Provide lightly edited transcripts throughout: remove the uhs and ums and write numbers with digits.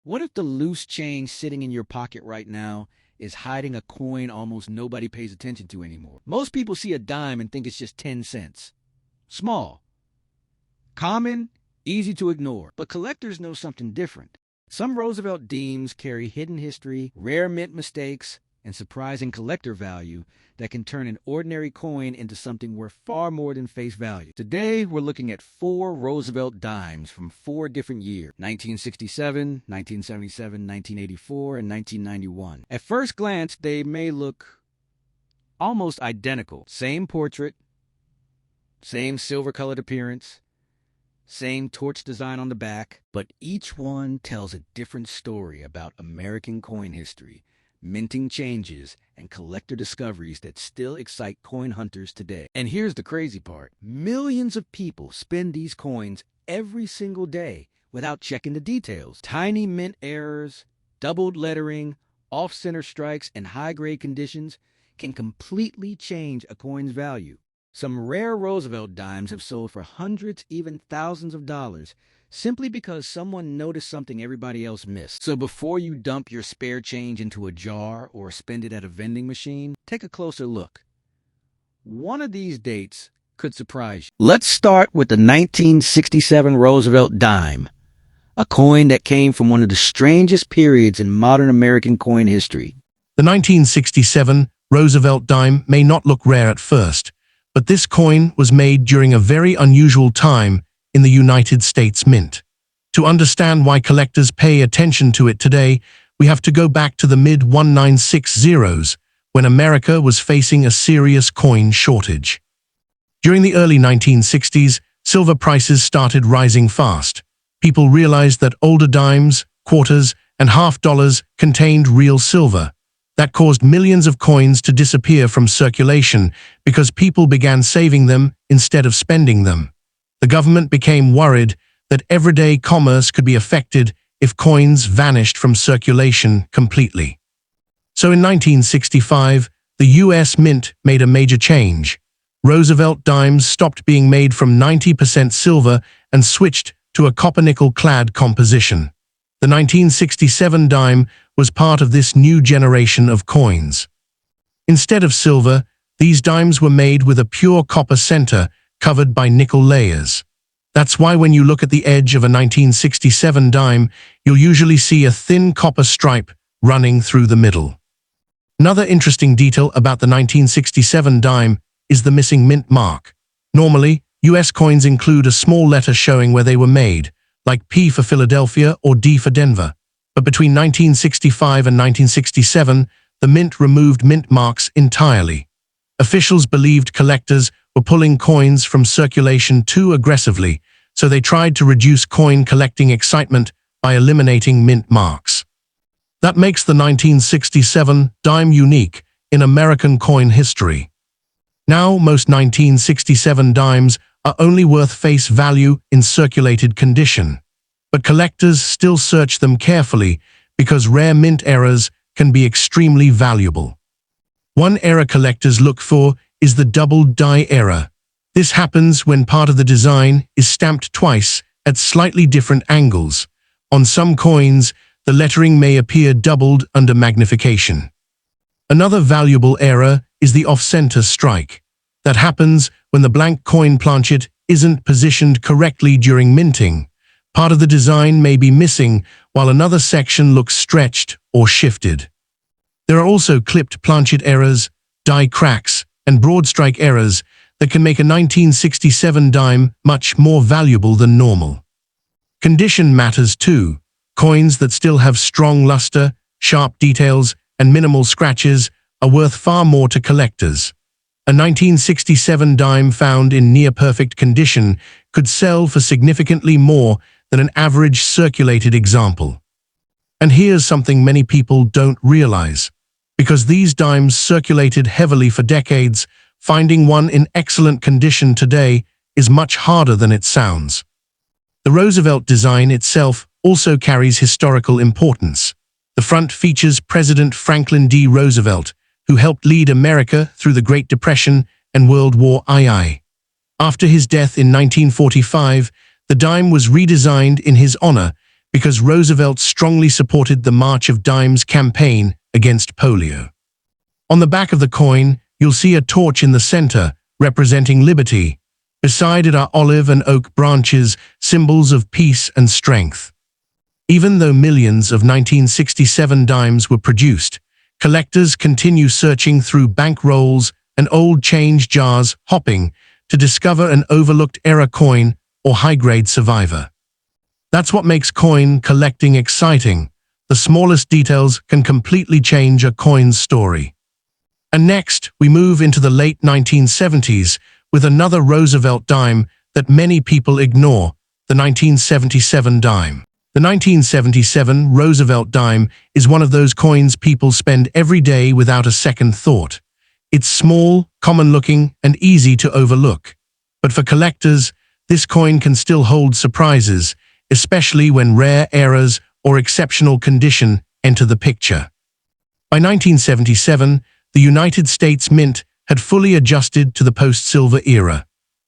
What if the loose change sitting in your pocket right now is hiding a coin almost nobody pays attention to anymore? Most people see a dime and think it's just 10 cents. Small, common, easy to ignore. But collectors know something different. Some Roosevelt dimes carry hidden history, rare mint mistakes, and surprising collector value that can turn an ordinary coin into something worth far more than face value. Today, we're looking at 4 Roosevelt dimes from 4 different years: 1967, 1977, 1984, and 1991. At first glance, they may look almost identical. Same portrait, same silver-colored appearance, same torch design on the back, but each one tells a different story about American coin history, minting changes, and collector discoveries that still excite coin hunters today. And here's the crazy part. Millions of people spend these coins every single day without checking the details. Tiny mint errors, doubled lettering, off-center strikes, and high-grade conditions can completely change a coin's value. Some rare Roosevelt dimes have sold for hundreds, even thousands of dollars, simply because someone noticed something everybody else missed. So before you dump your spare change into a jar or spend it at a vending machine, take a closer look. One of these dates could surprise you. Let's start with the 1967 Roosevelt dime, a coin that came from one of the strangest periods in modern American coin history. The 1967 Roosevelt dime may not look rare at first, but this coin was made during a very unusual time in the United States Mint. To understand why collectors pay attention to it today, we have to go back to the mid-1960s, when America was facing a serious coin shortage. During the early 1960s, silver prices started rising fast. People realized that older dimes, quarters, and half dollars contained real silver. That caused millions of coins to disappear from circulation because people began saving them instead of spending them. The government became worried that everyday commerce could be affected if coins vanished from circulation completely. So in 1965, the U.S. Mint made a major change. Roosevelt dimes stopped being made from 90% silver and switched to a copper-nickel-clad composition. The 1967 dime was part of this new generation of coins. Instead of silver, these dimes were made with a pure copper center covered by nickel layers. That's why when you look at the edge of a 1967 dime, you'll usually see a thin copper stripe running through the middle. Another interesting detail about the 1967 dime is the missing mint mark. Normally, US coins include a small letter showing where they were made, like P for Philadelphia or D for Denver. But between 1965 and 1967, the mint removed mint marks entirely. Officials believed collectors were pulling coins from circulation too aggressively, so they tried to reduce coin collecting excitement by eliminating mint marks. That makes the 1967 dime unique in American coin history. Now, most 1967 dimes are only worth face value in circulated condition, but collectors still search them carefully because rare mint errors can be extremely valuable. One error collectors look for is the doubled die error. This happens when part of the design is stamped twice at slightly different angles. On some coins, the lettering may appear doubled under magnification. Another valuable error is the off-center strike. That happens when the blank coin planchet isn't positioned correctly during minting. Part of the design may be missing, while another section looks stretched or shifted. There are also clipped planchet errors, die cracks, and broad strike errors that can make a 1967 dime much more valuable than normal. Condition matters too. Coins that still have strong luster, sharp details, and minimal scratches are worth far more to collectors. A 1967 dime found in near-perfect condition could sell for significantly more than an average circulated example. And here's something many people don't realize. Because these dimes circulated heavily for decades, finding one in excellent condition today is much harder than it sounds. The Roosevelt design itself also carries historical importance. The front features President Franklin D. Roosevelt, who helped lead America through the Great Depression and World War II. After his death in 1945, the dime was redesigned in his honor, because Roosevelt strongly supported the March of Dimes campaign against polio. On the back of the coin, you'll see a torch in the center representing liberty. Beside it are olive and oak branches, symbols of peace and strength. Even though millions of 1967 dimes were produced, collectors continue searching through bank rolls and old change jars, hoping to discover an overlooked era coin or high-grade survivor. That's what makes coin collecting exciting. The smallest details can completely change a coin's story. And next, we move into the late 1970s with another Roosevelt dime that many people ignore, the 1977 dime. The 1977 Roosevelt dime is one of those coins people spend every day without a second thought. It's small, common-looking, and easy to overlook. But for collectors, this coin can still hold surprises, especially when rare eras or exceptional condition enter the picture. By 1977, the United States Mint had fully adjusted to the post-silver era.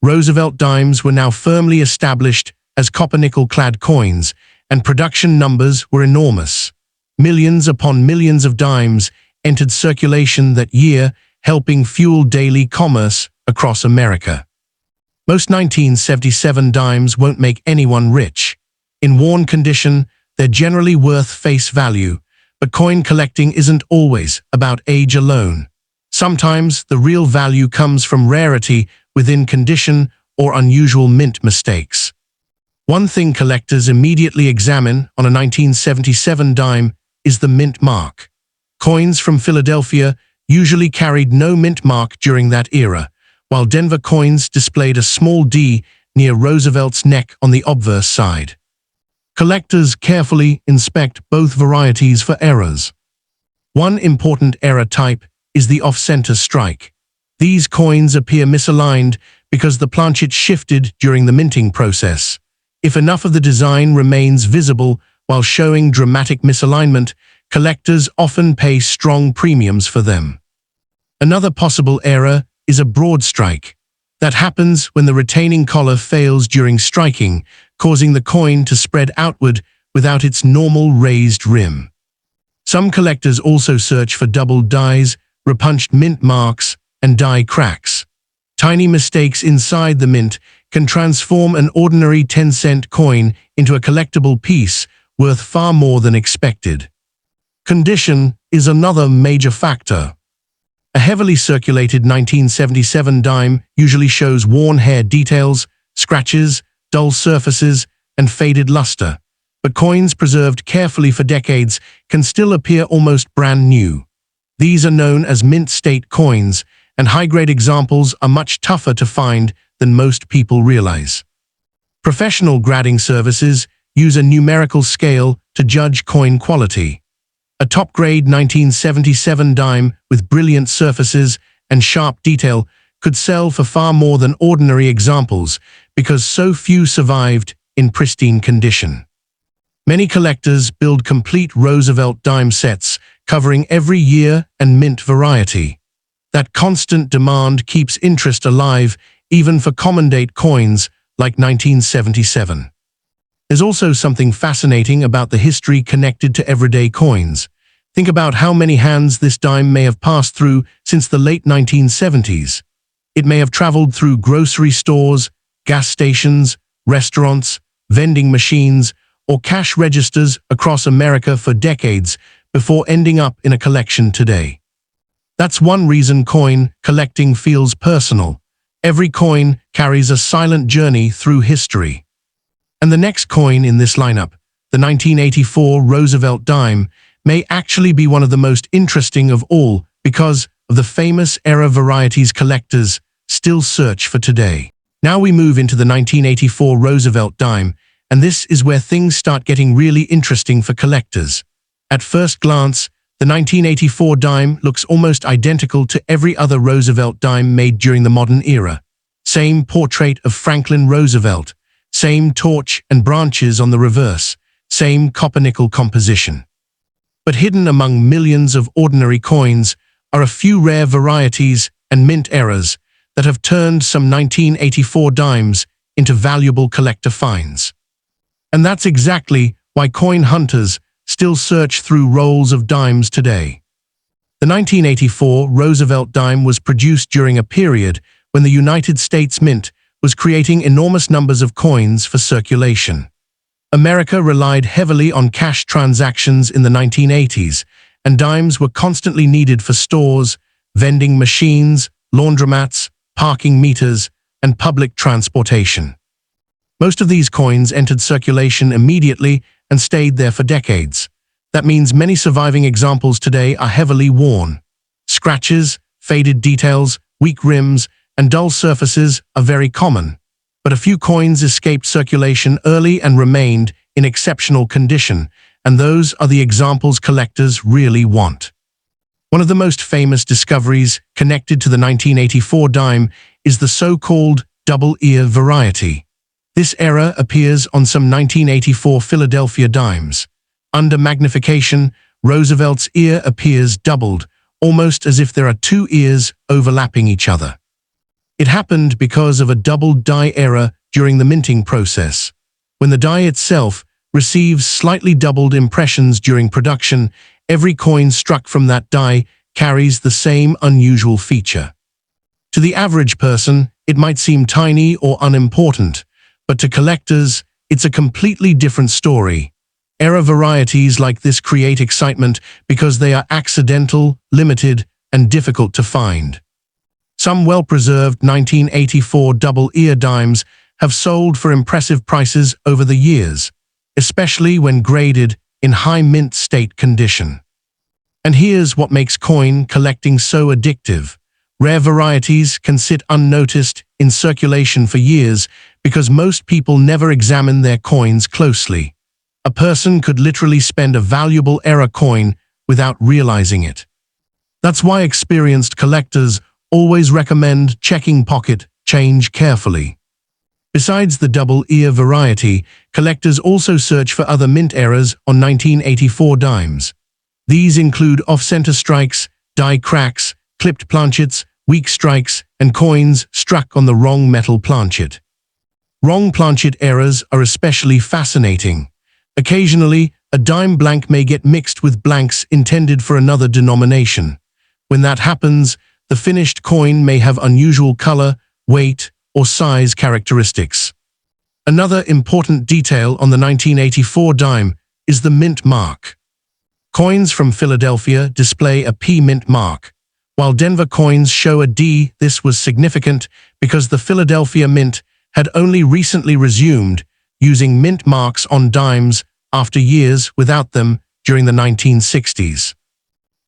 Roosevelt dimes were now firmly established as copper-nickel-clad coins, and production numbers were enormous. Millions upon millions of dimes entered circulation that year, helping fuel daily commerce across America. Most 1977 dimes won't make anyone rich. In worn condition, they're generally worth face value, but coin collecting isn't always about age alone. Sometimes the real value comes from rarity within condition or unusual mint mistakes. One thing collectors immediately examine on a 1977 dime is the mint mark. Coins from Philadelphia usually carried no mint mark during that era, while Denver coins displayed a small D near Roosevelt's neck on the obverse side. Collectors carefully inspect both varieties for errors. One important error type is the off-center strike. These coins appear misaligned because the planchet shifted during the minting process. If enough of the design remains visible while showing dramatic misalignment, collectors often pay strong premiums for them. Another possible error is a broad strike. That happens when the retaining collar fails during striking, causing the coin to spread outward without its normal raised rim. Some collectors also search for doubled dies, repunched mint marks, and die cracks. Tiny mistakes inside the mint can transform an ordinary 10-cent coin into a collectible piece worth far more than expected. Condition is another major factor. A heavily circulated 1977 dime usually shows worn hair details, scratches, dull surfaces, and faded luster, but coins preserved carefully for decades can still appear almost brand new. These are known as mint state coins, and high-grade examples are much tougher to find than most people realize. Professional grading services use a numerical scale to judge coin quality. A top-grade 1977 dime with brilliant surfaces and sharp detail could sell for far more than ordinary examples because so few survived in pristine condition. Many collectors build complete Roosevelt dime sets covering every year and mint variety. That constant demand keeps interest alive even for common-date coins like 1977. There's also something fascinating about the history connected to everyday coins. Think about how many hands this dime may have passed through since the late 1970s. It may have traveled through grocery stores, gas stations, restaurants, vending machines, or cash registers across America for decades before ending up in a collection today. That's one reason coin collecting feels personal. Every coin carries a silent journey through history. And the next coin in this lineup, the 1984 Roosevelt dime, may actually be one of the most interesting of all because of the famous era varieties collectors still search for today. Now we move into the 1984 Roosevelt dime, and this is where things start getting really interesting for collectors. At first glance, the 1984 dime looks almost identical to every other Roosevelt dime made during the modern era. Same portrait of Franklin Roosevelt, same torch and branches on the reverse, same copper-nickel composition. But hidden among millions of ordinary coins are a few rare varieties and mint errors that have turned some 1984 dimes into valuable collector finds. And that's exactly why coin hunters still search through rolls of dimes today. The 1984 Roosevelt dime was produced during a period when the United States Mint was creating enormous numbers of coins for circulation. America relied heavily on cash transactions in the 1980s, and dimes were constantly needed for stores, vending machines, laundromats, parking meters, and public transportation. Most of these coins entered circulation immediately and stayed there for decades. That means many surviving examples today are heavily worn. Scratches, faded details, weak rims, and dull surfaces are very common, but a few coins escaped circulation early and remained in exceptional condition, and those are the examples collectors really want. One of the most famous discoveries connected to the 1984 dime is the so-called double-ear variety. This error appears on some 1984 Philadelphia dimes. Under magnification, Roosevelt's ear appears doubled, almost as if there are two ears overlapping each other. It happened because of a doubled die error during the minting process. When the die itself receives slightly doubled impressions during production, every coin struck from that die carries the same unusual feature. To the average person, it might seem tiny or unimportant, but to collectors, it's a completely different story. Error varieties like this create excitement because they are accidental, limited, and difficult to find. Some well-preserved 1984 double-ear dimes have sold for impressive prices over the years, especially when graded in high mint state condition. And here's what makes coin collecting so addictive. Rare varieties can sit unnoticed in circulation for years because most people never examine their coins closely. A person could literally spend a valuable error coin without realizing it. That's why experienced collectors always recommend checking pocket change carefully. Besides the double-ear variety, collectors also search for other mint errors on 1984 dimes. These include off-center strikes, die cracks, clipped planchets, weak strikes, and coins struck on the wrong metal planchet. Wrong planchet errors are especially fascinating. Occasionally, a dime blank may get mixed with blanks intended for another denomination. When that happens, the finished coin may have unusual color, weight, or size characteristics. Another important detail on the 1984 dime is the mint mark. Coins from Philadelphia display a P mint mark, while Denver coins show a D. This was significant because the Philadelphia Mint had only recently resumed using mint marks on dimes after years without them during the 1960s.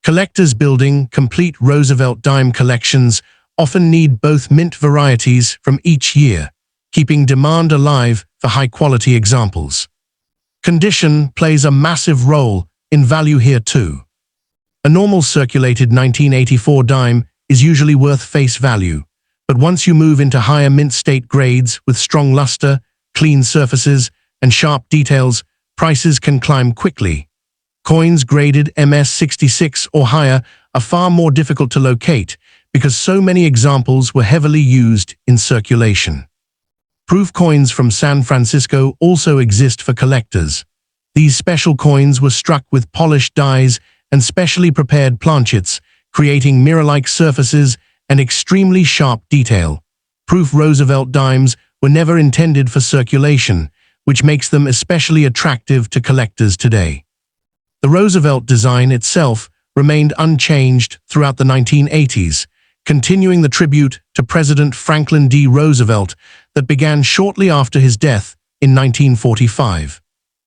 Collectors building complete Roosevelt dime collections often need both mint varieties from each year, keeping demand alive for high-quality examples. Condition plays a massive role in value here too. A normal circulated 1984 dime is usually worth face value, but once you move into higher mint state grades with strong luster, clean surfaces, and sharp details, prices can climb quickly. Coins graded MS-66 or higher are far more difficult to locate because so many examples were heavily used in circulation. Proof coins from San Francisco also exist for collectors. These special coins were struck with polished dies and specially prepared planchets, creating mirror-like surfaces and extremely sharp detail. Proof Roosevelt dimes were never intended for circulation, which makes them especially attractive to collectors today. The Roosevelt design itself remained unchanged throughout the 1980s, continuing the tribute to President Franklin D. Roosevelt that began shortly after his death in 1945.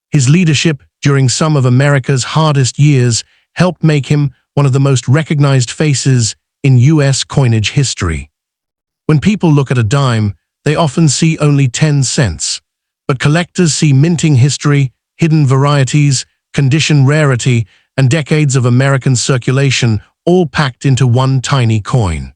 His leadership during some of America's hardest years helped make him one of the most recognized faces in U.S. coinage history. When people look at a dime, they often see only 10 cents. But collectors see minting history, hidden varieties, condition rarity, and decades of American circulation all packed into one tiny coin.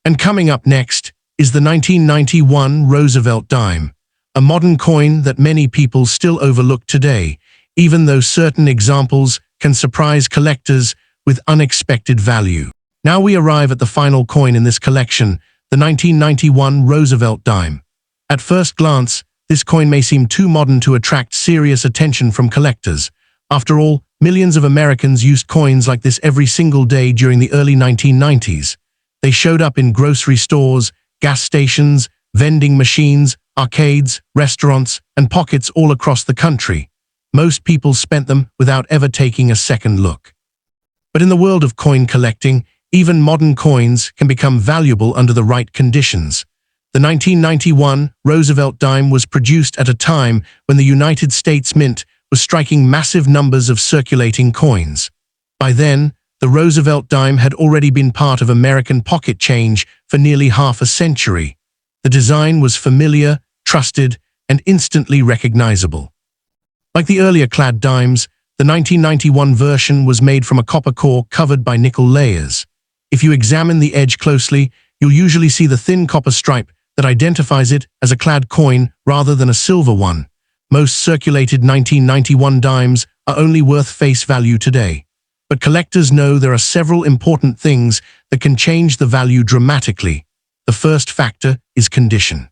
And coming up next is the 1991 Roosevelt dime, a modern coin that many people still overlook today, even though certain examples can surprise collectors with unexpected value. Now we arrive at the final coin in this collection, the 1991 Roosevelt dime. At first glance, this coin may seem too modern to attract serious attention from collectors. After all, millions of Americans used coins like this every single day during the early 1990s. They showed up in grocery stores, gas stations, vending machines, arcades, restaurants, and pockets all across the country. Most people spent them without ever taking a second look. But in the world of coin collecting, even modern coins can become valuable under the right conditions. The 1991 Roosevelt dime was produced at a time when the United States Mint was striking massive numbers of circulating coins. By then, the Roosevelt dime had already been part of American pocket change for nearly half a century. The design was familiar, trusted, and instantly recognizable. Like the earlier clad dimes, the 1991 version was made from a copper core covered by nickel layers. If you examine the edge closely, you'll usually see the thin copper stripe that identifies it as a clad coin rather than a silver one. Most circulated 1991 dimes are only worth face value today. But collectors know there are several important things that can change the value dramatically. The first factor is condition.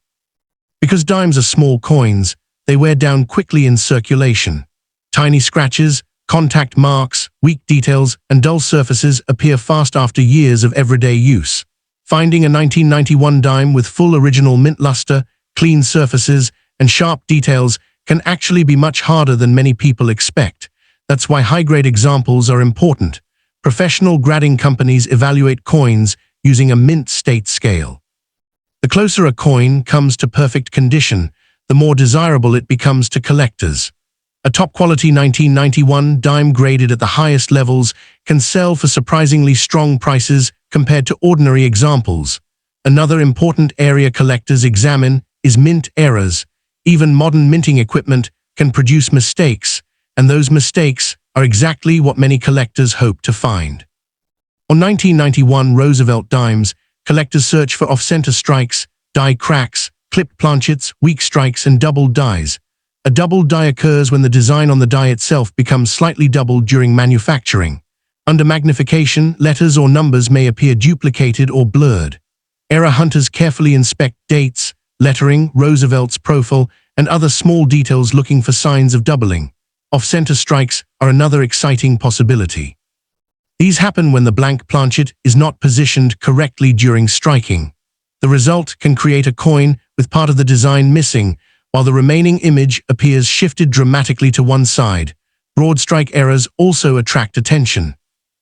Because dimes are small coins, they wear down quickly in circulation. Tiny scratches, contact marks, weak details, and dull surfaces appear fast after years of everyday use. Finding a 1991 dime with full original mint luster, clean surfaces, and sharp details can actually be much harder than many people expect. That's why high-grade examples are important. Professional grading companies evaluate coins using a mint state scale. The closer a coin comes to perfect condition, the more desirable it becomes to collectors. A top-quality 1991 dime graded at the highest levels can sell for surprisingly strong prices compared to ordinary examples. Another important area collectors examine is mint errors. Even modern minting equipment can produce mistakes, and those mistakes are exactly what many collectors hope to find. On 1991 Roosevelt dimes, collectors search for off-center strikes, die cracks, clipped planchets, weak strikes, and doubled dies. A doubled die occurs when the design on the die itself becomes slightly doubled during manufacturing. Under magnification, letters or numbers may appear duplicated or blurred. Error hunters carefully inspect dates, lettering, Roosevelt's profile, and other small details looking for signs of doubling. Off-center strikes are another exciting possibility. These happen when the blank planchet is not positioned correctly during striking. The result can create a coin with part of the design missing, while the remaining image appears shifted dramatically to one side. Broad strike errors also attract attention.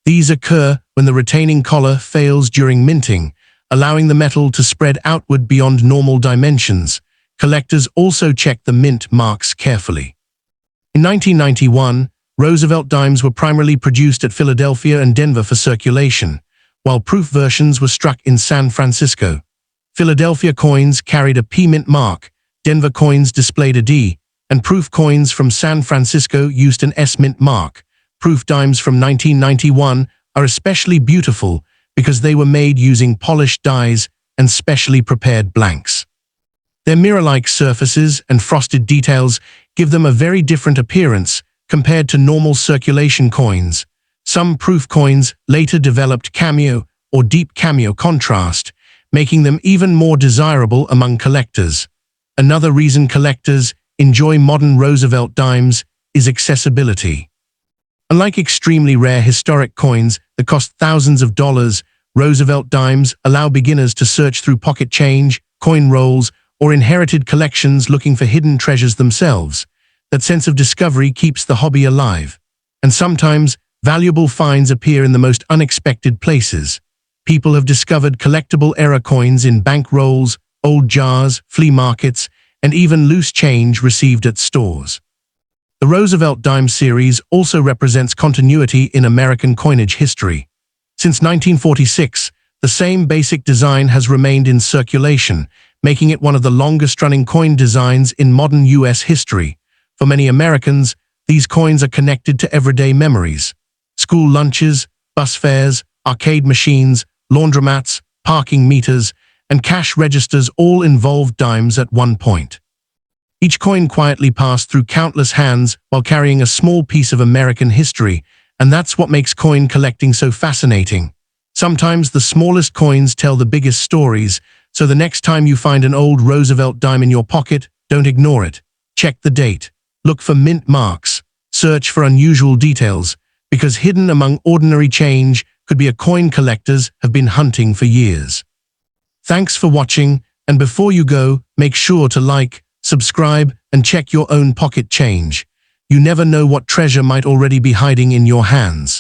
These occur when the retaining collar fails during minting, allowing the metal to spread outward beyond normal dimensions. Collectors also check the mint marks carefully. In 1991, Roosevelt dimes were primarily produced at Philadelphia and Denver for circulation, while proof versions were struck in San Francisco. Philadelphia coins carried a P mint mark, Denver coins displayed a D, and proof coins from San Francisco used an S mint mark. Proof dimes from 1991 are especially beautiful because they were made using polished dies and specially prepared blanks. Their mirror-like surfaces and frosted details give them a very different appearance compared to normal circulation coins. Some proof coins later developed cameo or deep cameo contrast, making them even more desirable among collectors. Another reason collectors enjoy modern Roosevelt dimes is accessibility. Unlike extremely rare historic coins that cost thousands of dollars, Roosevelt dimes allow beginners to search through pocket change, coin rolls, or inherited collections looking for hidden treasures themselves. That sense of discovery keeps the hobby alive. And sometimes, valuable finds appear in the most unexpected places. People have discovered collectible era coins in bank rolls, old jars, flea markets, and even loose change received at stores. The Roosevelt dime series also represents continuity in American coinage history. Since 1946, the same basic design has remained in circulation, making it one of the longest-running coin designs in modern U.S. history. For many Americans, these coins are connected to everyday memories. School lunches, bus fares, arcade machines, laundromats, parking meters, and cash registers all involved dimes at one point. Each coin quietly passed through countless hands while carrying a small piece of American history, and that's what makes coin collecting so fascinating. Sometimes the smallest coins tell the biggest stories, so the next time you find an old Roosevelt dime in your pocket, Don't ignore it. Check the date. Look for mint marks. Search for unusual details, because hidden among ordinary change could be a coin collectors have been hunting for years. Thanks for watching, and before you go, make sure to like, subscribe, and check your own pocket change. You never know what treasure might already be hiding in your hands.